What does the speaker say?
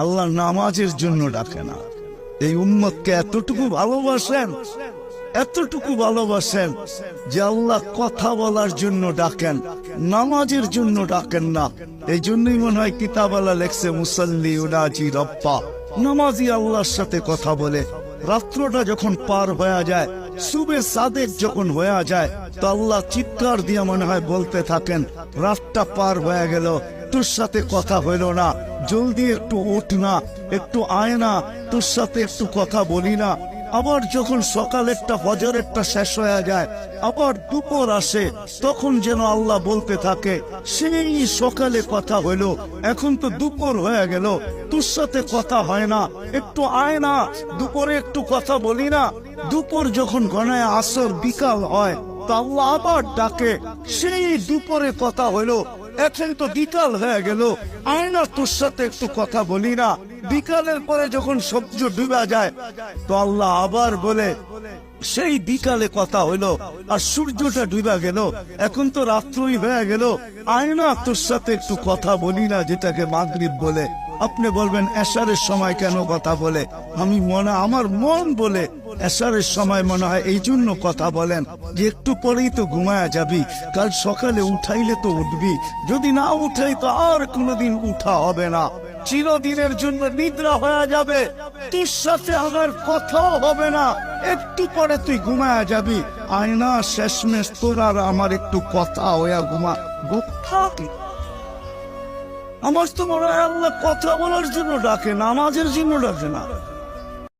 আল্লাহ নামাজের জন্য ডাকে না। এই উম্মতকে এতটুকু ভালোবাসেন যে আল্লাহ কথা বলার জন্য ডাকেন, নামাজের জন্য ডাকেন না। এই জন্যই মনে হয় কিতাবালা লেখছে মুসাল্লি উনাজি রব্বা, নামাজি আল্লাহর সাথে কথা বলে। রাত্রটা যখন পার হয়ে যায়, সুবে সাদেক যখন হয়ে যায়, তো আল্লাহ চিৎকার দিয়ে মনে হয় বলতে থাকেন, রাতটা পার হয়ে গেল, তোর সাথে কথা হইল না, জলদি একটু উঠ না, একটু আয় না, তোর সাথে একটু কথা বলি না। আবার যখন সকালেরটা ফজরেরটা শেষ হয়ে যায়, আবার দুপুর আসে, তখন যেন আল্লাহ বলতে থাকে, সেই সকালে কথা হইলো, এখন তো দুপুর হয়ে গেল, তোর সাথে কথা হয় না, একটু আয় না, দুপুরে একটু কথা বলি না। দুপুর যখন গণায় আসর বিকাল হয়, তো আল্লাহ আবার ডাকে, সেই দুপুরে কথা হইলো, এখন তো বিকাল হয়ে গেল, আয় না, তোর সাথে একটু কথা বলি না। বিকালের পরে যখন সূর্য ডুবে যায়, তো আল্লাহ আবার বলে, সেই বিকালে কথা হইলো, আর সূর্যটা ডুবে গেল, এখন তো রাত্রই হয়ে গেল, আয় না, তোর সাথে একটু কথা বলি না, যেটাকে মাগরিব বলে। আপনি বলবেন এশারের সময় কেন কথা বলে? আমার মন বলে এশারের সময় মনে হয় এই জন্য কথা বলেন যে একটু পরেই তো ঘুমায়া যাবি, কাল সকালে উঠাইলে তো উঠবি, যদি না উঠাই তো আর কোনোদিন উঠা হবে না, চিরদিনের জন্য নিদ্রা হয়ে যাবে, তোর সাথে আমার কথাও হবে না, একটু পরে তুই ঘুমায়া যাবি, আয়না শেষমেশ তোর আর আমার একটু কথা হইয়া ঘুমা। আমার তো মনে হয় আল্লাহ কথা বলার জন্য ডাকে, নামাজের জন্য ডাকে না।